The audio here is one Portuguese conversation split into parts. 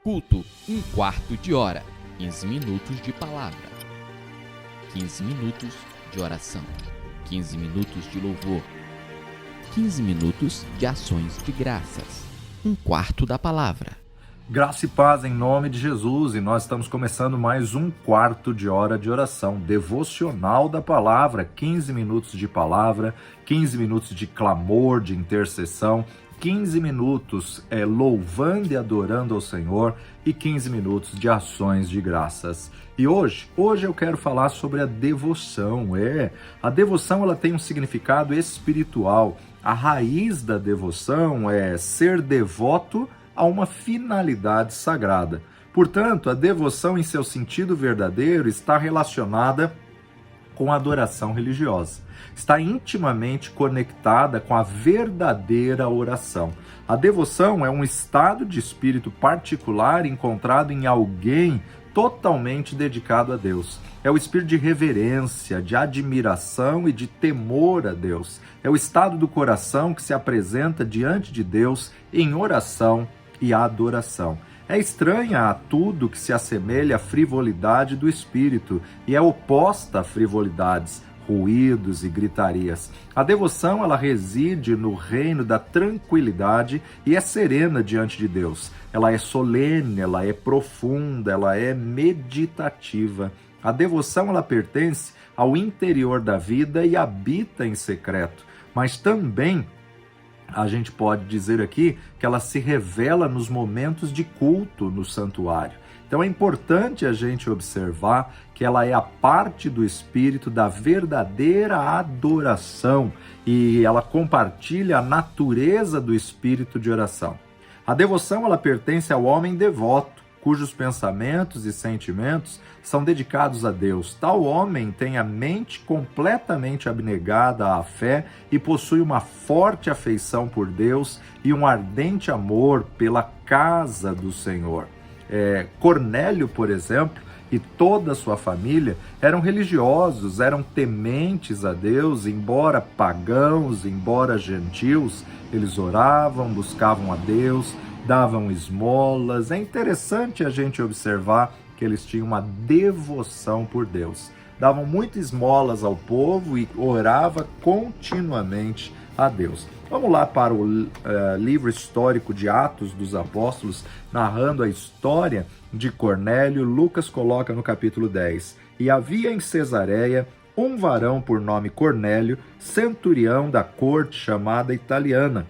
Culto, um quarto de hora, 15 minutos de palavra, 15 minutos de oração, 15 minutos de louvor, 15 minutos de ações de graças, um quarto da palavra. Graça e paz em nome de Jesus, e nós estamos começando mais um quarto de hora de oração, devocional da palavra, 15 minutos de palavra, 15 minutos de clamor, de intercessão, 15 minutos louvando e adorando ao Senhor e 15 minutos de ações de graças. E hoje eu quero falar sobre a devoção. A devoção ela tem um significado espiritual. A raiz da devoção é ser devoto a uma finalidade sagrada. Portanto, a devoção em seu sentido verdadeiro está relacionada com a adoração religiosa. Está intimamente conectada com a verdadeira oração. A devoção é um estado de espírito particular encontrado em alguém totalmente dedicado a Deus. É o espírito de reverência, de admiração e de temor a Deus. É o estado do coração que se apresenta diante de Deus em oração e adoração. É estranha a tudo que se assemelha à frivolidade do espírito e é oposta a frivolidades, ruídos e gritarias. A devoção ela reside no reino da tranquilidade e é serena diante de Deus. Ela é solene, ela é profunda, ela é meditativa. A devoção ela pertence ao interior da vida e habita em secreto, mas também a gente pode dizer aqui que ela se revela nos momentos de culto no santuário. Então é importante a gente observar que ela é a parte do espírito da verdadeira adoração e ela compartilha a natureza do espírito de oração. A devoção ela pertence ao homem devoto, cujos pensamentos e sentimentos são dedicados a Deus. Tal homem tem a mente completamente abnegada à fé e possui uma forte afeição por Deus e um ardente amor pela casa do Senhor. Cornélio, por exemplo, e toda a sua família eram religiosos, eram tementes a Deus, embora pagãos, embora gentios, eles oravam, buscavam a Deus, davam esmolas. É interessante a gente observar que eles tinham uma devoção por Deus. Davam muitas esmolas ao povo e orava continuamente a Deus. Vamos lá para o livro histórico de Atos dos Apóstolos, narrando a história de Cornélio. Lucas coloca no capítulo 10. E havia em Cesareia um varão por nome Cornélio, centurião da corte chamada italiana,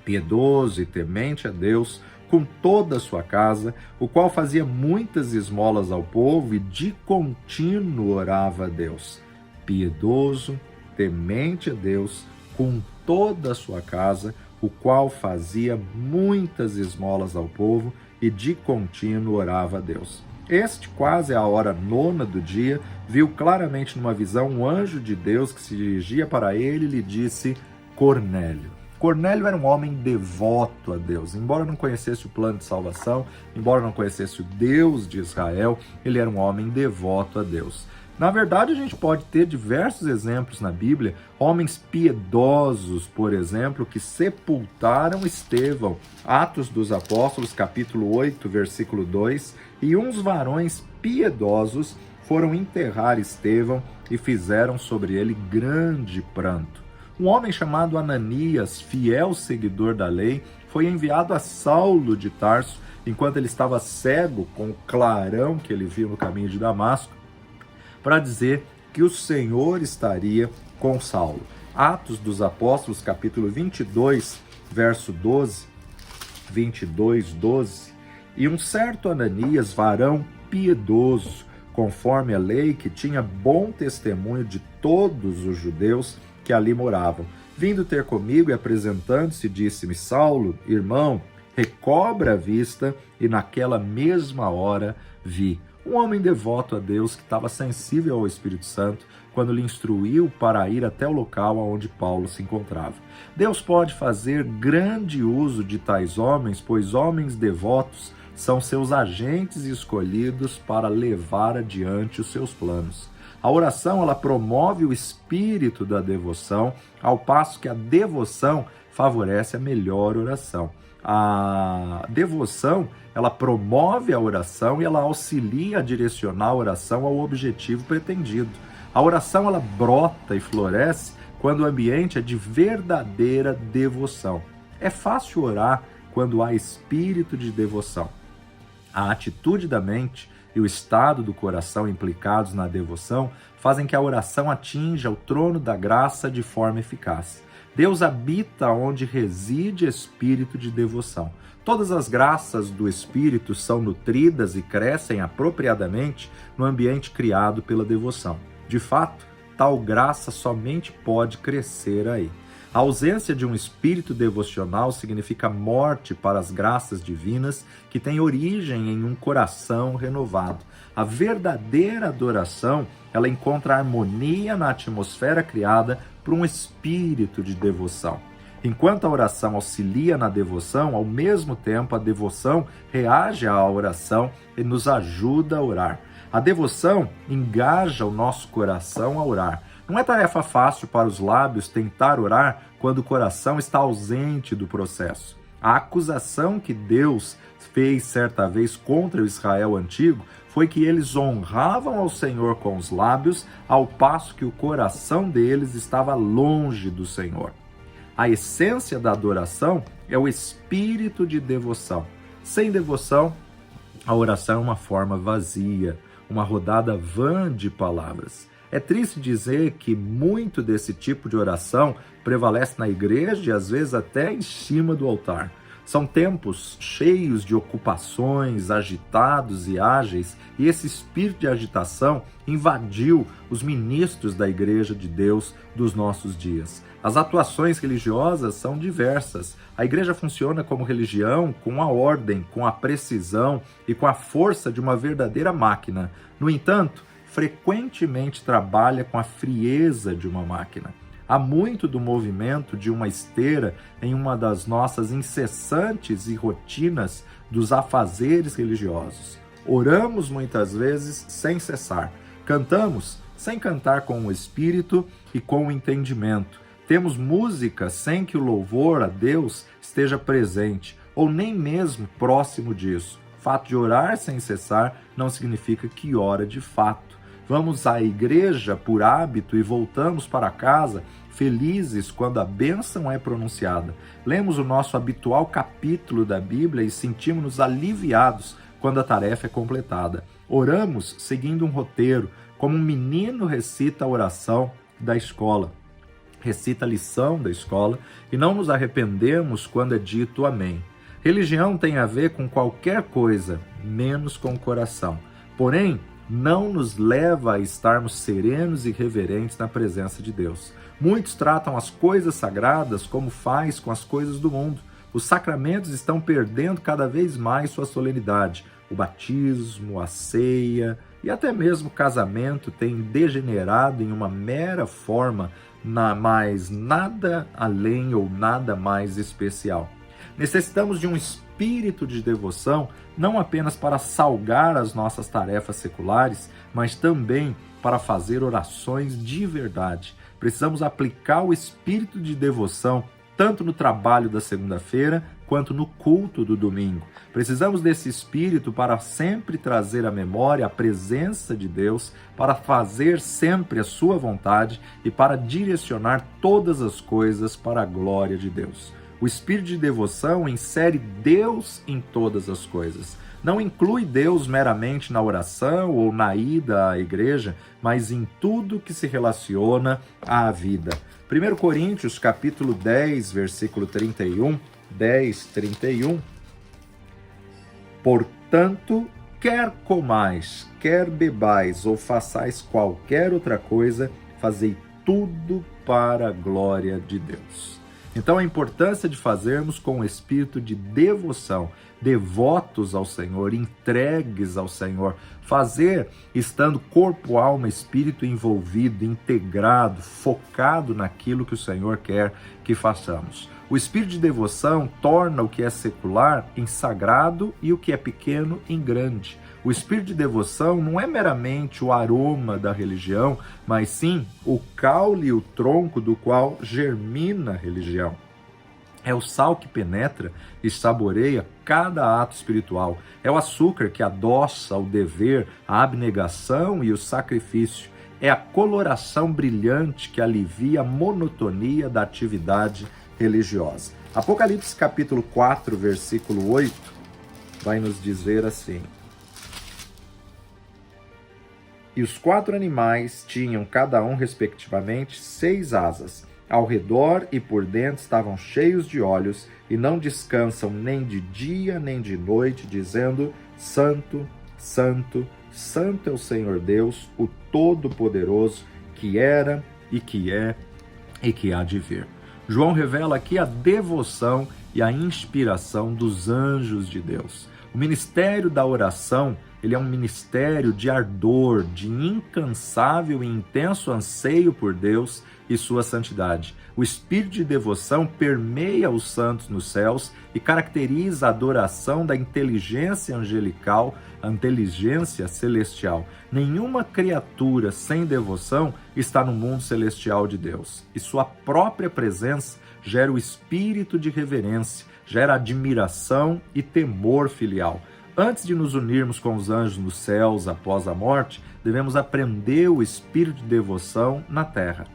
piedoso e temente a Deus, com toda a sua casa, o qual fazia muitas esmolas ao povo e de contínuo orava a Deus. Piedoso, temente a Deus, com toda a sua casa, o qual fazia muitas esmolas ao povo e de contínuo orava a Deus. Este, quase à hora 9ª do dia, viu claramente numa visão um anjo de Deus que se dirigia para ele e lhe disse: Cornélio. Cornélio era um homem devoto a Deus. Embora não conhecesse o plano de salvação, embora não conhecesse o Deus de Israel, ele era um homem devoto a Deus. Na verdade, a gente pode ter diversos exemplos na Bíblia, homens piedosos, por exemplo, que sepultaram Estevão. Atos dos Apóstolos, capítulo 8, versículo 2, e uns varões piedosos foram enterrar Estevão e fizeram sobre ele grande pranto. Um homem chamado Ananias, fiel seguidor da lei, foi enviado a Saulo de Tarso, enquanto ele estava cego com o clarão que ele viu no caminho de Damasco, para dizer que o Senhor estaria com Saulo. Atos dos Apóstolos, capítulo 22, verso 12, 22, 12. E um certo Ananias, varão piedoso, conforme a lei, que tinha bom testemunho de todos os judeus que ali moravam, vindo ter comigo e apresentando-se, disse-me: Saulo, irmão, recobra a vista, e naquela mesma hora vi. Um homem devoto a Deus que estava sensível ao Espírito Santo quando lhe instruiu para ir até o local onde Paulo se encontrava. Deus pode fazer grande uso de tais homens, pois homens devotos são seus agentes escolhidos para levar adiante os seus planos. A oração ela promove o espírito da devoção, ao passo que a devoção favorece a melhor oração. A devoção, ela promove a oração e ela auxilia a direcionar a oração ao objetivo pretendido. A oração, ela brota e floresce quando o ambiente é de verdadeira devoção. É fácil orar quando há espírito de devoção. A atitude da mente e o estado do coração implicados na devoção fazem que a oração atinja o trono da graça de forma eficaz. Deus habita onde reside espírito de devoção. Todas as graças do Espírito são nutridas e crescem apropriadamente no ambiente criado pela devoção. De fato, tal graça somente pode crescer aí. A ausência de um espírito devocional significa morte para as graças divinas que têm origem em um coração renovado. A verdadeira adoração, ela encontra harmonia na atmosfera criada por um espírito de devoção. Enquanto a oração auxilia na devoção, ao mesmo tempo a devoção reage à oração e nos ajuda a orar. A devoção engaja o nosso coração a orar. Não é tarefa fácil para os lábios tentar orar quando o coração está ausente do processo. A acusação que Deus fez certa vez contra o Israel antigo foi que eles honravam ao Senhor com os lábios, ao passo que o coração deles estava longe do Senhor. A essência da adoração é o espírito de devoção. Sem devoção, a oração é uma forma vazia, uma rodada vã de palavras. É triste dizer que muito desse tipo de oração prevalece na igreja e às vezes até em cima do altar. São tempos cheios de ocupações, agitados e ágeis, e esse espírito de agitação invadiu os ministros da Igreja de Deus dos nossos dias. As atuações religiosas são diversas. A igreja funciona como religião com a ordem, com a precisão e com a força de uma verdadeira máquina. No entanto, frequentemente trabalha com a frieza de uma máquina. Há muito do movimento de uma esteira em uma das nossas incessantes e rotinas dos afazeres religiosos. Oramos muitas vezes sem cessar. Cantamos sem cantar com o espírito e com o entendimento. Temos música sem que o louvor a Deus esteja presente, ou nem mesmo próximo disso. O fato de orar sem cessar não significa que ora de fato. Vamos à igreja por hábito e voltamos para casa felizes quando a bênção é pronunciada. Lemos o nosso habitual capítulo da Bíblia e sentimos-nos aliviados quando a tarefa é completada. Oramos seguindo um roteiro, como um menino recita a oração da escola, recita a lição da escola, e não nos arrependemos quando é dito amém. Religião tem a ver com qualquer coisa, menos com o coração. Porém, não nos leva a estarmos serenos e reverentes na presença de Deus. Muitos tratam as coisas sagradas como faz com as coisas do mundo. Os sacramentos estão perdendo cada vez mais sua solenidade. O batismo, a ceia e até mesmo o casamento têm degenerado em uma mera forma, mas nada além ou nada mais especial. Necessitamos de um espírito de devoção, não apenas para salgar as nossas tarefas seculares, mas também para fazer orações de verdade. Precisamos aplicar o espírito de devoção tanto no trabalho da segunda-feira quanto no culto do domingo. Precisamos desse espírito para sempre trazer à memória a presença de Deus, para fazer sempre a sua vontade e para direcionar todas as coisas para a glória de Deus. O espírito de devoção insere Deus em todas as coisas. Não inclui Deus meramente na oração ou na ida à igreja, mas em tudo que se relaciona à vida. 1 Coríntios, capítulo 10, versículo 31, 10:31. Portanto, quer comais, quer bebais ou façais qualquer outra coisa, fazei tudo para a glória de Deus. Então, a importância de fazermos com o espírito de devoção, devotos ao Senhor, entregues ao Senhor, fazer estando corpo, alma, espírito envolvido, integrado, focado naquilo que o Senhor quer que façamos. O espírito de devoção torna o que é secular em sagrado e o que é pequeno em grande. O espírito de devoção não é meramente o aroma da religião, mas sim o caule e o tronco do qual germina a religião. É o sal que penetra e saboreia cada ato espiritual. É o açúcar que adoça o dever, a abnegação e o sacrifício. É a coloração brilhante que alivia a monotonia da atividade religiosa. Apocalipse capítulo 4, versículo 8, vai nos dizer assim: E os 4 animais tinham cada um, respectivamente, 6 asas. Ao redor e por dentro estavam cheios de olhos, e não descansam nem de dia nem de noite, dizendo: Santo, Santo, Santo é o Senhor Deus, o Todo-Poderoso, que era e que é e que há de vir. João revela aqui a devoção e a inspiração dos anjos de Deus. O ministério da oração, ele é um ministério de ardor, de incansável e intenso anseio por Deus e sua santidade. O espírito de devoção permeia os santos nos céus e caracteriza a adoração da inteligência angelical, a inteligência celestial. Nenhuma criatura sem devoção está no mundo celestial de Deus. E sua própria presença gera o espírito de reverência, gera admiração e temor filial. Antes de nos unirmos com os anjos nos céus após a morte, devemos aprender o espírito de devoção na terra.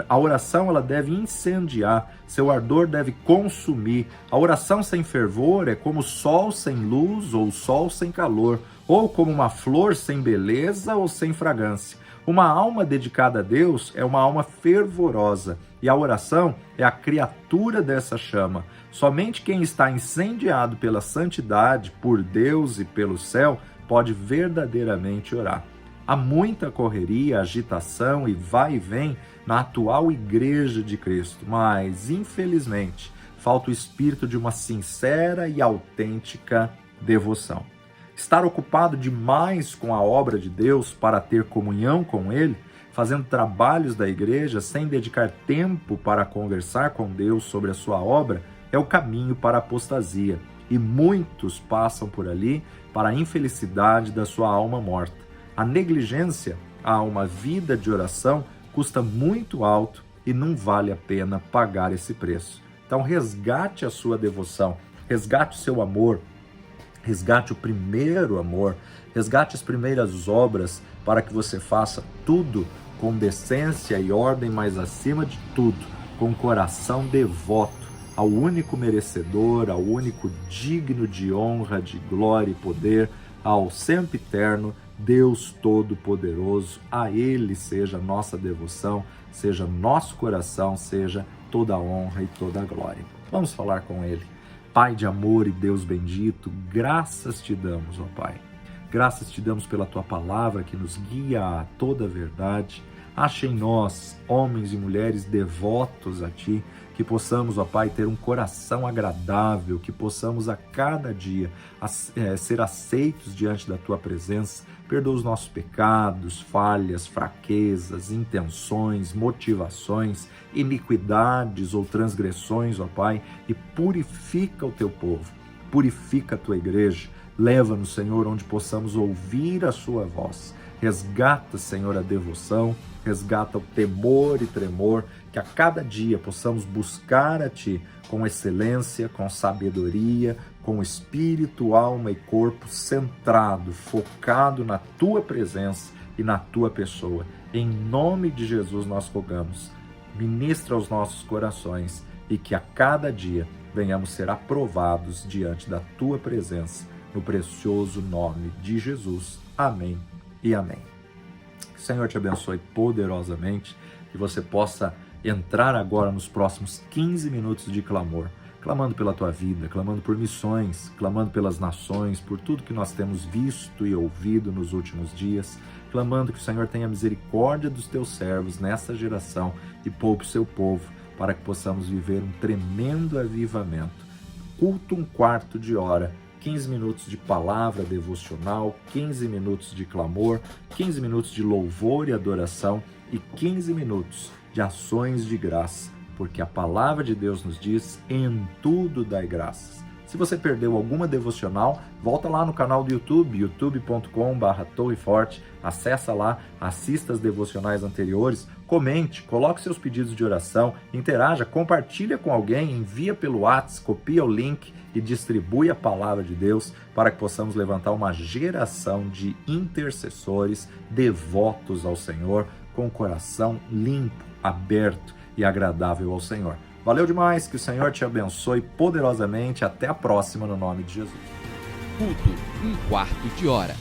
A oração ela deve incendiar, seu ardor deve consumir. A oração sem fervor é como o sol sem luz ou o sol sem calor, ou como uma flor sem beleza ou sem fragrância. Uma alma dedicada a Deus é uma alma fervorosa, e a oração é a criatura dessa chama. Somente quem está incendiado pela santidade, por Deus e pelo céu, pode verdadeiramente orar. Há muita correria, agitação e vai e vem na atual Igreja de Cristo, mas, infelizmente, falta o espírito de uma sincera e autêntica devoção. Estar ocupado demais com a obra de Deus para ter comunhão com Ele, fazendo trabalhos da igreja sem dedicar tempo para conversar com Deus sobre a sua obra, é o caminho para a apostasia, e muitos passam por ali para a infelicidade da sua alma morta. A negligência a uma vida de oração custa muito alto e não vale a pena pagar esse preço. Então resgate a sua devoção, resgate o seu amor, resgate o primeiro amor, resgate as primeiras obras para que você faça tudo com decência e ordem, mas acima de tudo, com coração devoto ao único merecedor, ao único digno de honra, de glória e poder, ao sempre eterno Deus Todo-Poderoso. A Ele seja nossa devoção, seja nosso coração, seja toda a honra e toda a glória. Vamos falar com Ele. Pai de amor e Deus bendito, graças te damos, ó Pai. Graças te damos pela Tua palavra que nos guia a toda a verdade. Ache em nós, homens e mulheres devotos a Ti, que possamos, ó Pai, ter um coração agradável, que possamos a cada dia ser aceitos diante da Tua presença. Perdoa os nossos pecados, falhas, fraquezas, intenções, motivações, iniquidades ou transgressões, ó Pai, e purifica o Teu povo, purifica a Tua igreja. Leva-nos, Senhor, onde possamos ouvir a Sua voz. Resgata, Senhor, a devoção, resgata o temor e tremor, que a cada dia possamos buscar a Ti com excelência, com sabedoria, com espírito, alma e corpo centrado, focado na Tua presença e na Tua pessoa. Em nome de Jesus nós rogamos, ministra aos nossos corações e que a cada dia venhamos ser aprovados diante da Tua presença, no precioso nome de Jesus. Amém e amém. Que o Senhor te abençoe poderosamente, que você possa entrar agora nos próximos 15 minutos de clamor, clamando pela tua vida, clamando por missões, clamando pelas nações, por tudo que nós temos visto e ouvido nos últimos dias, clamando que o Senhor tenha misericórdia dos teus servos nessa geração e poupe o seu povo, para que possamos viver um tremendo avivamento. Culto 1/4 de hora, 15 minutos de palavra devocional, 15 minutos de clamor, 15 minutos de louvor e adoração e 15 minutos de ações de graça, porque a palavra de Deus nos diz: em tudo dai graças. Se você perdeu alguma devocional, volta lá no canal do YouTube, youtube.com/torreforte, acessa lá, assista as devocionais anteriores, comente, coloque seus pedidos de oração, interaja, compartilha com alguém, envia pelo WhatsApp, copia o link e distribui a palavra de Deus para que possamos levantar uma geração de intercessores devotos ao Senhor, com o coração limpo, aberto e agradável ao Senhor. Valeu demais, que o Senhor te abençoe poderosamente. Até a próxima, no nome de Jesus. Culto, um quarto de hora.